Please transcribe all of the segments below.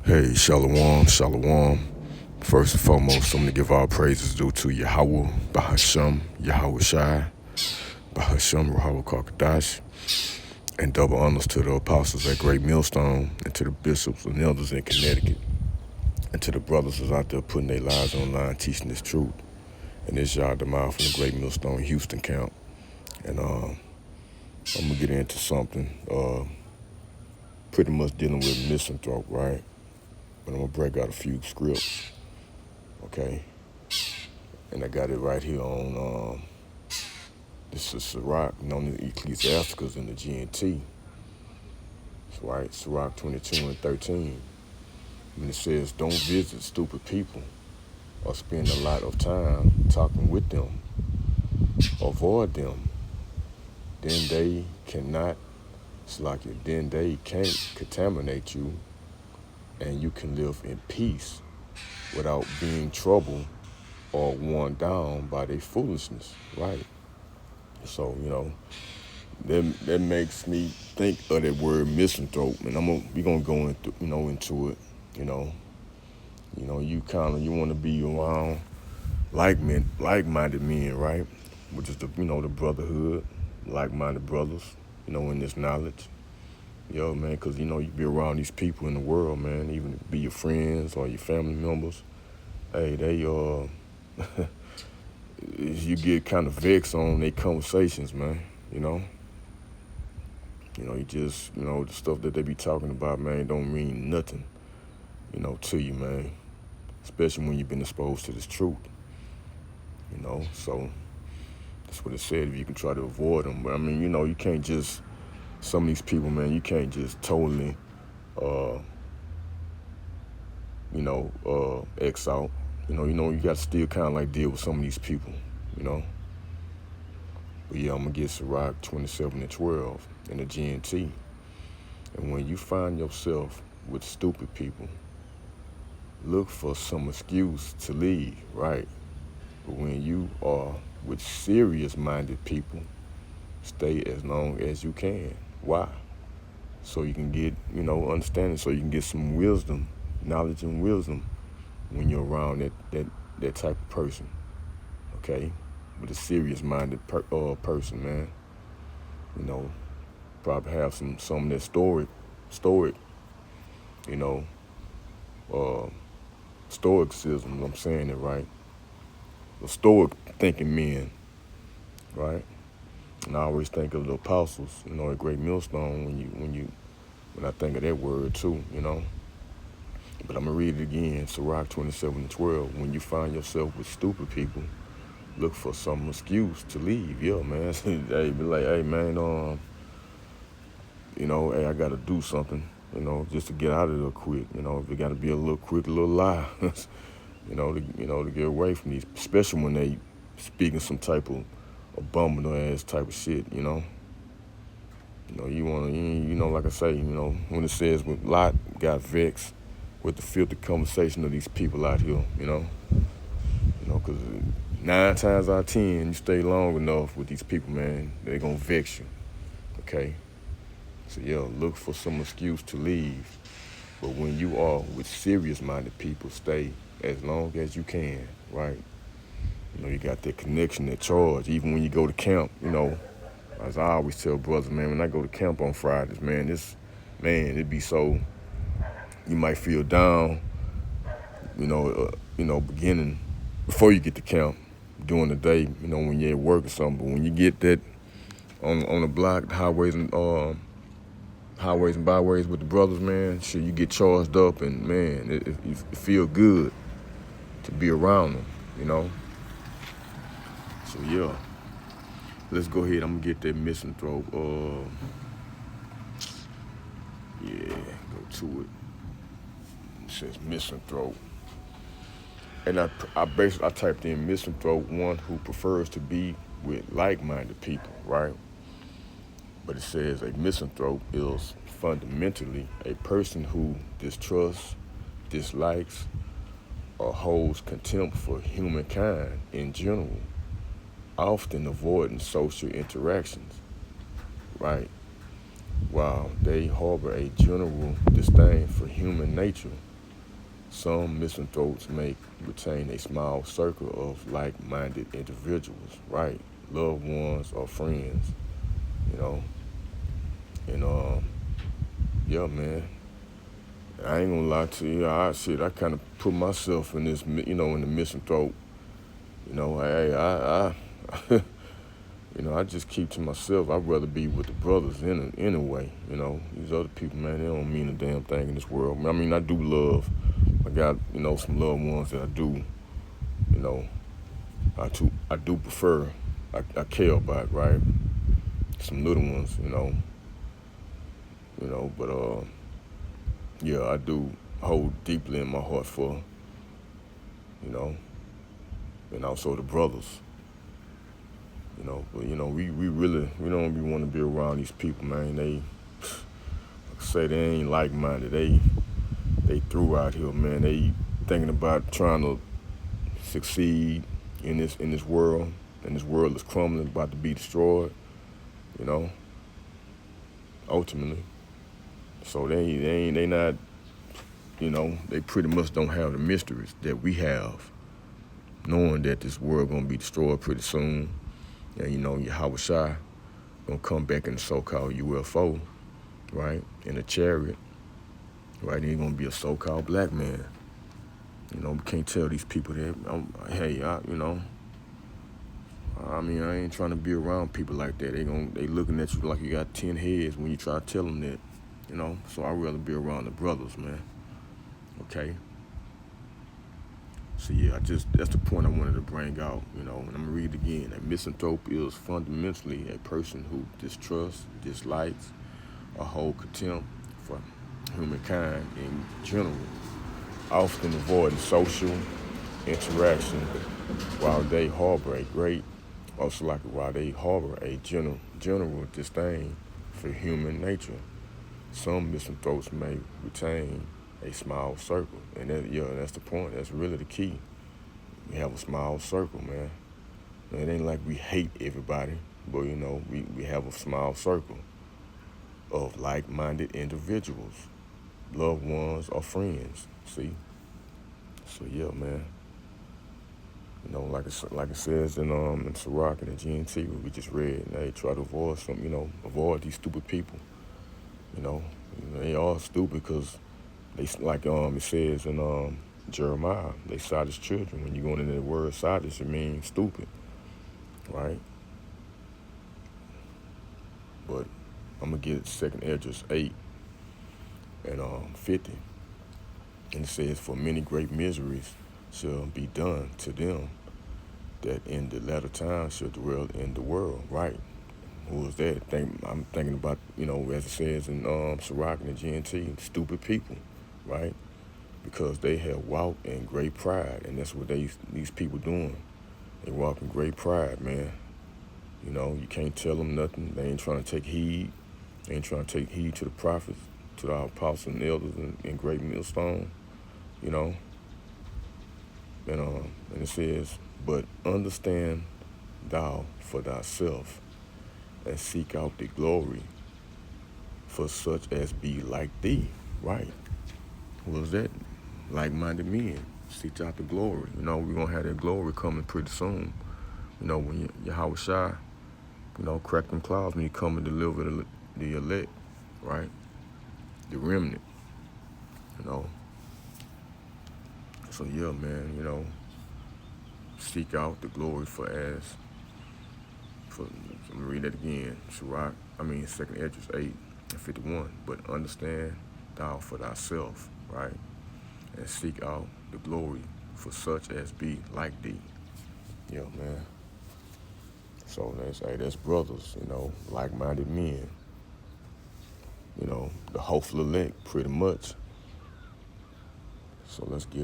Hey, Shalom, Shalom. First and foremost, I'm going to give all praises due to Yahweh, Bahasham, Yahweh Shai, Bahasham, Rahawah Kakadash, and double honors to the apostles at Great Millstone, and to the bishops and elders in Connecticut, and to the brothers that's out there putting their lives on line, teaching this truth. And this y'all the mile from the Great Millstone Houston camp. And I'm going to get into something pretty much dealing with Misanthrope, right? But I'm going to break out a few scripts, okay? And I got it right here on, this is Sirach, known as Ecclesiasticus in the GNT. That's right, Sirach 22 and 13. And it says, don't visit stupid people or spend a lot of time talking with them. Avoid them. Then they cannot, it's like it, then they can't contaminate you, and you can live in peace without being troubled or worn down by their foolishness, right? So, that makes me think of that word misanthrope, and we're gonna go into it, you want to be around like-minded men, right? Which is the brotherhood, like-minded brothers, in this knowledge. Man, because, you be around these people in the world, man, even if it be your friends or your family members. Hey, they, you get kind of vexed on their conversations, man, you just, the stuff that they be talking about, man, don't mean nothing, to you, man, especially when you've been exposed to this truth, so that's what it said, if you can try to avoid them. But, you can't just, some of these people, man, you can't just totally, X out. You got to still kind of like deal with some of these people, But yeah, I'm going to get Sirach 27 and 12 in the GNT. And when you find yourself with stupid people, look for some excuse to leave, right? But when you are with serious-minded people, stay as long as you can. Why? So you can get, understanding, so you can get some wisdom, knowledge and wisdom when you're around that type of person, okay? With a serious-minded person, man. Probably have some of that stoic, stoicism, I'm saying it right. The stoic thinking men, right? And I always think of the apostles, at Great Millstone when I think of that word too, But I'm gonna read it again, Sirach 27 and 12. When you find yourself with stupid people, look for some excuse to leave. Yeah, man. Hey, be like, hey, man, hey, I gotta do something, just to get out of there quick. If it gotta be a little quick, a little lie, to get away from these, especially when they speaking some type of abominable ass type of shit, you wanna, like I say, when it says when Lot got vexed with the filthy conversation of these people out here, because 9 times out of 10, you stay long enough with these people, man, they're gonna vex you, okay? So yeah, look for some excuse to leave. But when you are with serious-minded people, stay as long as you can, right? You got that connection, that charge. Even when you go to camp, as I always tell brothers, man, when I go to camp on Fridays, man, it'd be so, you might feel down, beginning, before you get to camp, during the day, when you're at work or something. But when you get that on the block, highways and byways with the brothers, man, shit, you get charged up, and man, it feel good to be around them, So yeah, let's go ahead. I'm gonna get that misanthrope. Yeah, go to it. It says misanthrope, and I typed in misanthrope, one who prefers to be with like-minded people, right? But it says a misanthrope is fundamentally a person who distrusts, dislikes, or holds contempt for humankind in general, often avoiding social interactions, right? While they harbor a general disdain for human nature Some misanthropes make retain a small circle of like-minded individuals, right? Loved ones or friends, you know. And yeah, man. I ain't gonna lie to you. I kind of put myself in this, in the misanthrope. I I just keep to myself. I'd rather be with the brothers anyway. These other people, man, they don't mean a damn thing in this world. I mean, I do love. I got, some loved ones that I do, you know, I do prefer. I care about, right? Some little ones, but yeah, I do hold deeply in my heart for, you know, and also the brothers. But we don't be want to be around these people, man. They say they ain't like minded. They through out here, man. They thinking about trying to succeed in this world, and this world is crumbling, about to be destroyed. You know, ultimately. So they not. They pretty much don't have the mysteries that we have, knowing that this world gonna be destroyed pretty soon, and Yahweh Shai gonna come back in the so-called UFO, right, in a chariot, right? He's gonna be a so-called black man. We can't tell these people that. Hey, I mean, I ain't trying to be around people like that. They looking at you like you got 10 heads when you try to tell them that. So I'd rather be around the brothers, man. Okay. So yeah, that's the point I wanted to bring out. And I'm gonna read it again. A misanthrope is fundamentally a person who distrusts, dislikes, or hold contempt for humankind in general, often avoiding social interaction while they harbor a general disdain for human nature. Some misanthropes may retain a small circle, and that's the point. That's really the key. We have a small circle, man. It ain't like we hate everybody, but we have a small circle of like-minded individuals, loved ones or friends. See, so yeah, man. Like it says in Sirach and the GNT what we just read. They try to avoid these stupid people. You know, they all stupid because they it says in Jeremiah, they sadish children. When you go into the word sadish, it means stupid, right? But I'm gonna get Second Esdras 8 and 50, and it says, "For many great miseries shall be done to them that in the latter time shall dwell in the world." Right? Who is that? I'm thinking about, as it says in Sirach and the GNT, stupid people, right? Because they have walked in great pride, and that's what these people doing. They walk in great pride, man. You can't tell them nothing. They ain't trying to take heed. They ain't trying to take heed to the prophets, to the apostles and elders in great millstone, you know. And it says, "But understand thou for thyself, and seek out the glory for such as be like thee." Right? What is that? Like-minded men. Seek out the glory. We're going to have that glory coming pretty soon. When Yahweh Shai, crack them clouds when you come and deliver the elect, right? The remnant, So yeah, man, seek out the glory let me read that again. Second Esdras 8 and 51. "But understand thou for thyself," right? "And seek out the glory for such as be like thee." Yeah, man. So that's brothers, like-minded men, the hopeful elect, pretty much. So let me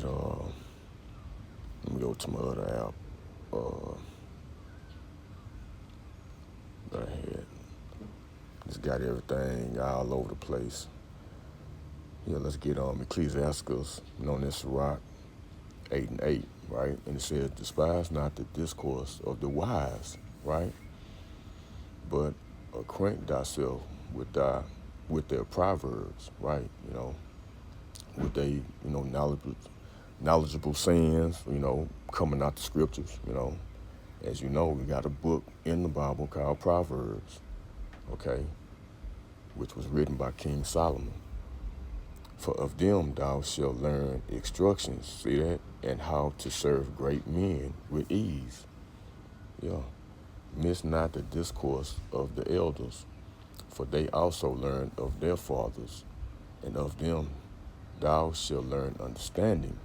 go to my other app. That I had. Just got everything all over the place. Yeah, let's get Ecclesiasticus, this Sirach 8 and 8, right? And it says, "Despise not the discourse of the wise," right? "But acquaint thyself with their proverbs," right? With they, knowledgeable sayings, coming out the scriptures, As you know, we got a book in the Bible called Proverbs, okay, which was written by King Solomon. For of them thou shalt learn instructions, see that, and how to serve great men with ease. Yeah. Miss not the discourse of the elders, for they also learn of their fathers, and of them thou shalt learn understanding,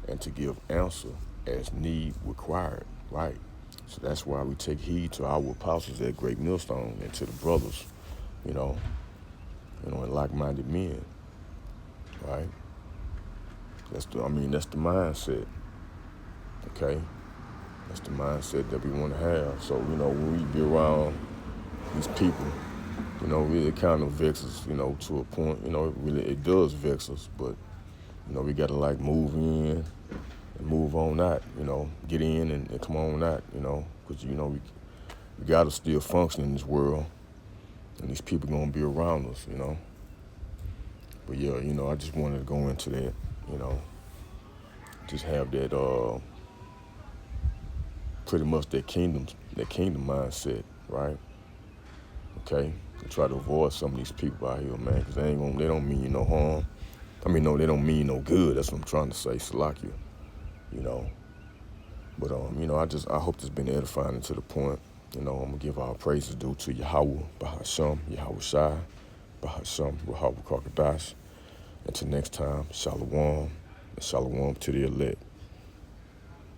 and to give answer as need required. Right. So that's why we take heed to our apostles at Great Millstone and to the brothers, you know, and like-minded men. Right. That's the mindset. Okay. That's the mindset that we want to have. So, when we be around these people, really it kind of vexes, to a point, it does vex us, but, we got to move in and move on out, get in and come on out, because, we got to still function in this world, and these people going to be around us, But yeah, I just wanted to go into that, just have that, pretty much that kingdom mindset, right? Okay, to try to avoid some of these people out here, man, because they don't mean you no harm. No, they don't mean no good. That's what I'm trying to say, Salakia, you know. But I hope this been edifying and to the point. I'm gonna give our praises due to Yahweh, Bahasham, Yahweh Shai, Bahasham, Rahawah Kakadash. Until next time, Shalom, and Shalom to the elect.